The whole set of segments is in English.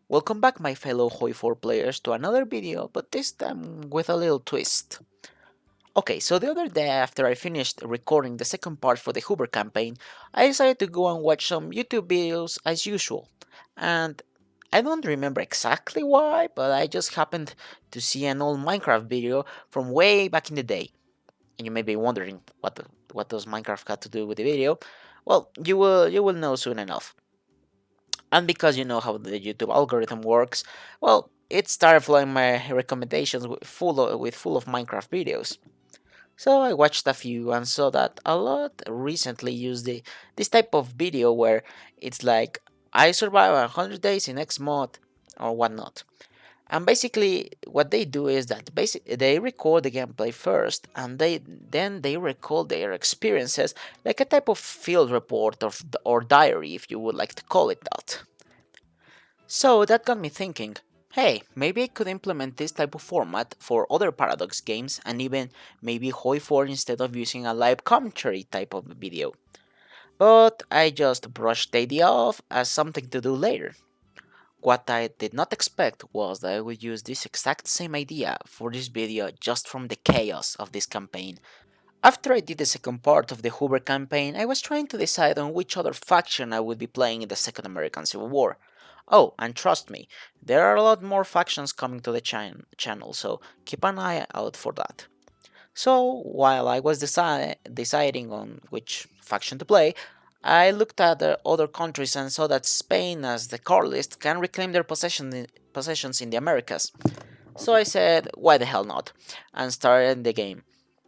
Welcome back my fellow Hoi4 players to another video, but this time with a little twist. Okay, so the other day after I finished recording the second part for the Hoover campaign, I decided to go and watch some YouTube videos as usual. And I don't remember exactly why, but I just happened to see an old Minecraft video from way back in the day. And you may be wondering what does Minecraft got to do with the video? Well, you will know soon enough. And because you know how the YouTube algorithm works, well, it started flowing my recommendations with full of Minecraft videos. So I watched a few and saw that a lot recently use this type of video where it's like I survive 100 days in X mod or whatnot. And basically, what they do is that they record the gameplay first, and they record their experiences like a type of field report or diary, if you would like to call it that. So that got me thinking, hey, maybe I could implement this type of format for other Paradox games and even maybe Hoi4 instead of using a live commentary type of video. But I just brushed the idea off as something to do later. What I did not expect was that I would use this exact same idea for this video just from the chaos of this campaign. After I did the second part of the Hoover campaign, I was trying to decide on which other faction I would be playing in the Second American Civil War. Oh, and trust me, there are a lot more factions coming to the channel, so keep an eye out for that. So, while I was deciding on which faction to play, I looked at the other countries and saw that Spain, as the car list, can reclaim their possessions in the Americas. So I said, why the hell not? And started the game.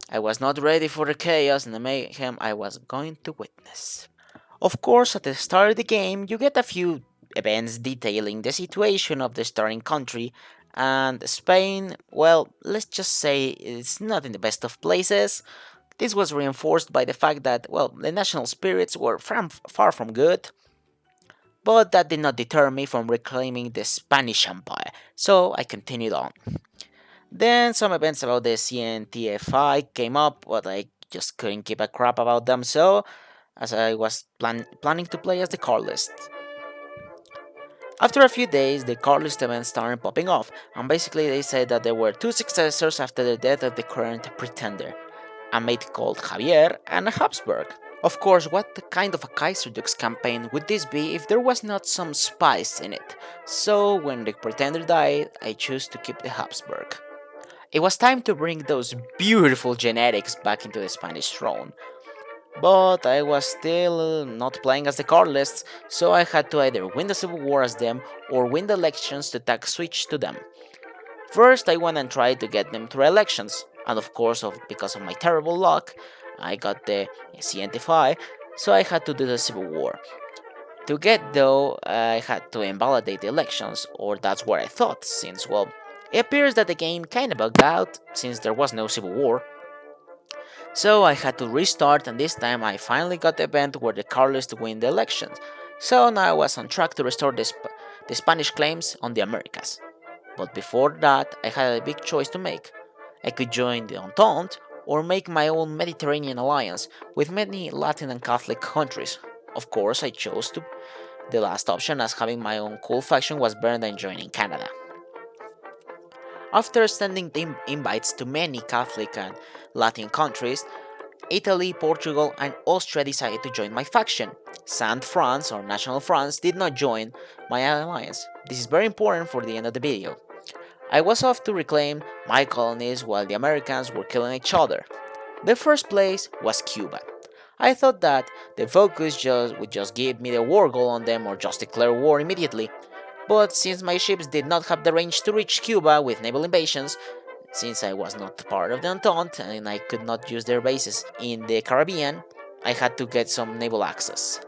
I was not ready for the chaos and the mayhem I was going to witness. Of course, at the start of the game, you get a few events detailing the situation of the starting country, and Spain, well, let's just say it's not in the best of places. This was reinforced by the fact that, well, the national spirits were far from good, but that did not deter me from reclaiming the Spanish Empire, so I continued on. Then some events about the CNTFI came up, but I just couldn't give a crap about them, so as I was planning to play as the card list. After a few days, the card list events started popping off, and basically they said that there were two successors after the death of the current pretender, a mate called Javier and a Habsburg. Of course, what kind of a Kaiserredux campaign would this be if there was not some spice in it? So when the pretender died, I chose to keep the Habsburg. It was time to bring those beautiful genetics back into the Spanish throne. But I was still not playing as the card lists, so I had to either win the Civil War as them or win the elections to tag switch to them. First, I went and tried to get them through elections, and of course, because of my terrible luck, I got the CNTFI, so I had to do the Civil War. To get though, I had to invalidate the elections, or that's what I thought, since, well, it appears that the game kinda bugged out, since there was no Civil War. So I had to restart, and this time I finally got the event where the Carlists win the elections. So now I was on track to restore the Spanish claims on the Americas. But before that, I had a big choice to make. I could join the Entente or make my own Mediterranean alliance with many Latin and Catholic countries. Of course, I chose the last option, as having my own cool faction was better than joining Canada. After sending invites to many Catholic and Latin countries, Italy, Portugal, and Austria decided to join my faction. Saint France, or National France, did not join my alliance. This is very important for the end of the video. I was off to reclaim my colonies while the Americans were killing each other. The first place was Cuba. I thought that the focus would just give me the war goal on them or just declare war immediately, but since my ships did not have the range to reach Cuba with naval invasions, since I was not part of the Entente and I could not use their bases in the Caribbean, I had to get some naval access.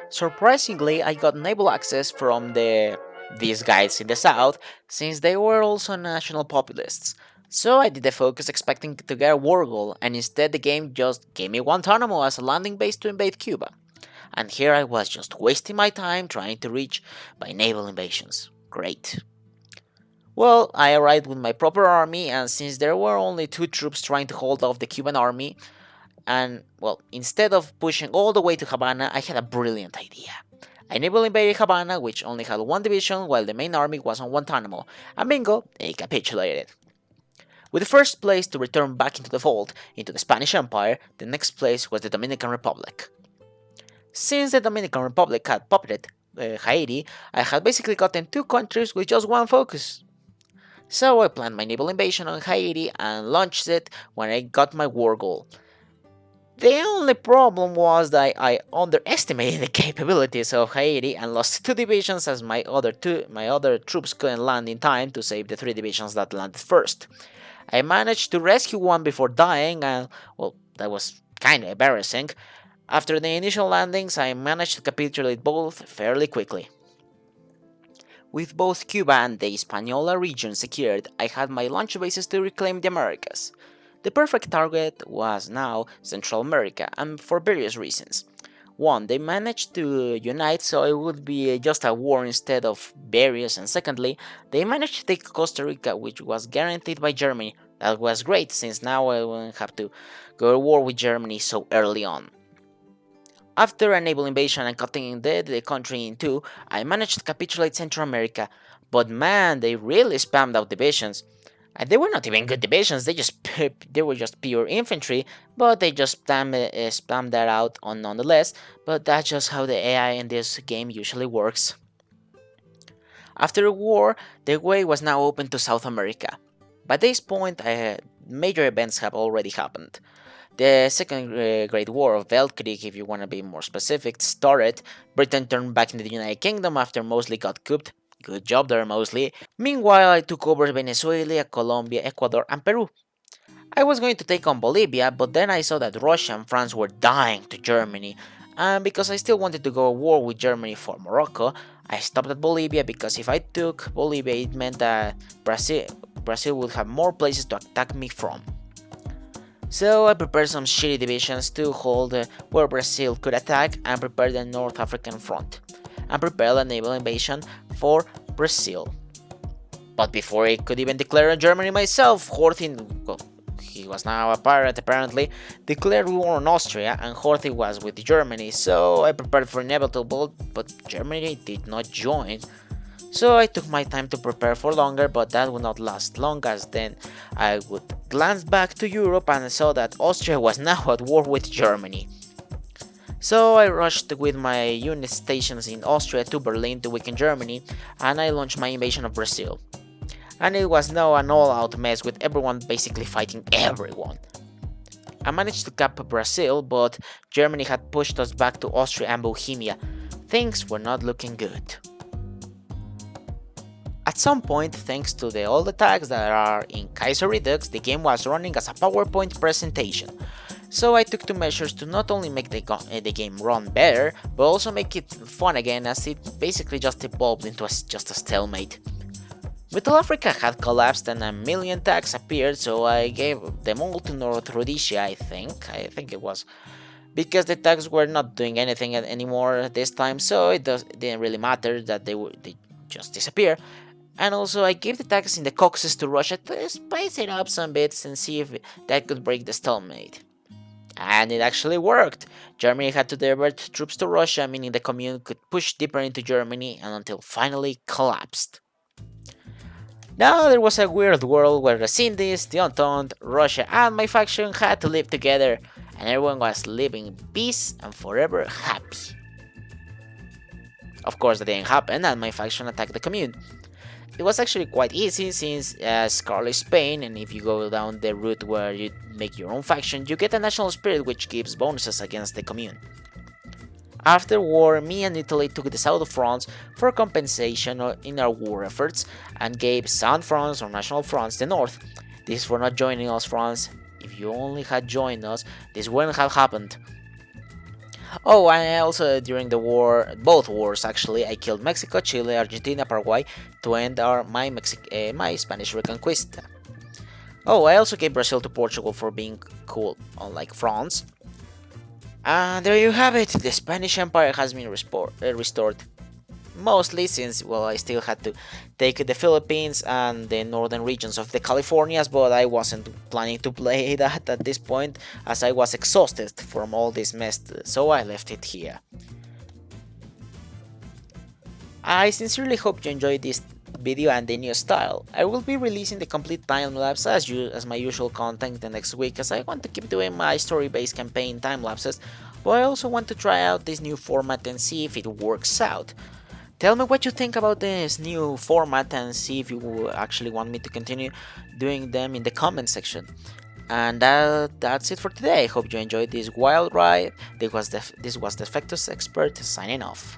Surprisingly, I got naval access from these guys in the south, since they were also national populists. So I did the focus expecting to get a war goal, and instead the game just gave me Guantanamo as a landing base to invade Cuba. And here I was just wasting my time trying to reach by naval invasions. Great. Well, I arrived with my proper army, and since there were only two troops trying to hold off the Cuban army, and well, instead of pushing all the way to Havana, I had a brilliant idea. I naval invaded Havana, which only had one division while the main army was on Guantanamo, and bingo, they capitulated. With the first place to return back into the fold, into the Spanish Empire, the next place was the Dominican Republic. Since the Dominican Republic had puppeted Haiti, I had basically gotten two countries with just one focus. So I planned my naval invasion on Haiti and launched it when I got my war goal. The only problem was that I underestimated the capabilities of Haiti and lost two divisions as my other troops couldn't land in time to save the three divisions that landed first. I managed to rescue one before dying, and well, that was kinda embarrassing. After the initial landings, I managed to capitulate both fairly quickly. With both Cuba and the Hispaniola region secured, I had my launch bases to reclaim the Americas. The perfect target was now Central America, and for various reasons. One, they managed to unite so it would be just a war instead of various, and secondly, they managed to take Costa Rica, which was guaranteed by Germany. That was great, since now I wouldn't have to go to war with Germany so early on. After a naval invasion and cutting the country in two, I managed to capitulate Central America, but man, they really spammed out divisions. And they were not even good divisions, they were just pure infantry, but they just spammed that out on nonetheless, but that's just how the AI in this game usually works. After the war, the way was now open to South America. By this point, major events have already happened. The Second Great War of Weltkrieg, if you want to be more specific, started. Britain turned back into the United Kingdom after Mosley got cooped. Good job there, Mosley. Meanwhile, I took over Venezuela, Colombia, Ecuador, and Peru. I was going to take on Bolivia, but then I saw that Russia and France were dying to Germany, and because I still wanted to go to war with Germany for Morocco, I stopped at Bolivia because if I took Bolivia, it meant that Brazil would have more places to attack me from. So I prepared some shitty divisions to hold where Brazil could attack and prepare the North African front, and prepare a naval invasion for Brazil. But before I could even declare on Germany myself, Horthy, well, he was now a pirate apparently, declared war on Austria, and Horthy was with Germany, so I prepared for inevitable, but Germany did not join. So I took my time to prepare for longer, but that would not last long, as then I would glance back to Europe and saw that Austria was now at war with Germany. So I rushed with my unit stations in Austria to Berlin to weaken Germany, and I launched my invasion of Brazil. And it was now an all-out mess with everyone basically fighting everyone. I managed to cap Brazil, but Germany had pushed us back to Austria and Bohemia. Things were not looking good. At some point, thanks to all the tags that are in Kaiserredux, the game was running as a PowerPoint presentation. So I took two measures to not only make the game run better, but also make it fun again, as it basically just evolved into just a stalemate. Middle Africa had collapsed and a million tags appeared, so I gave them all to North Rhodesia, I think it was. Because the tags were not doing anything anymore this time, so it didn't really matter that they just disappear. And also I gave the tags in the Caucasus to Russia to spice it up some bits and see if that could break the stalemate. And it actually worked. Germany had to divert troops to Russia, meaning the commune could push deeper into Germany and until finally collapsed. Now there was a weird world where the Indies, the Entente, Russia and my faction had to live together, and everyone was living in peace and forever happy. Of course that didn't happen, and my faction attacked the commune. It was actually quite easy since Scarlet is Spain, and if you go down the route where you make your own faction, you get a national spirit which gives bonuses against the commune. After war, me and Italy took the south of France for compensation in our war efforts and gave Saint France or National France the north. This for not joining us, France. If you only had joined us, this wouldn't have happened. Oh, and also during the war, both wars actually, I killed Mexico, Chile, Argentina, Paraguay to end my Spanish Reconquista. Oh, I also gave Brazil to Portugal for being cool, unlike France. And there you have it, the Spanish Empire has been restored. Mostly since, well, I still had to take the Philippines and the northern regions of the Californias, but I wasn't planning to play that at this point, as I was exhausted from all this mess, so I left it here. I sincerely hope you enjoyed this video and the new style. I will be releasing the complete time-lapse as my usual content the next week, as I want to keep doing my story-based campaign time-lapses, but I also want to try out this new format and see if it works out. Tell me what you think about this new format and see if you actually want me to continue doing them in the comment section. And that's it for today. I hope you enjoyed this wild ride. This was the Defectus Expert signing off.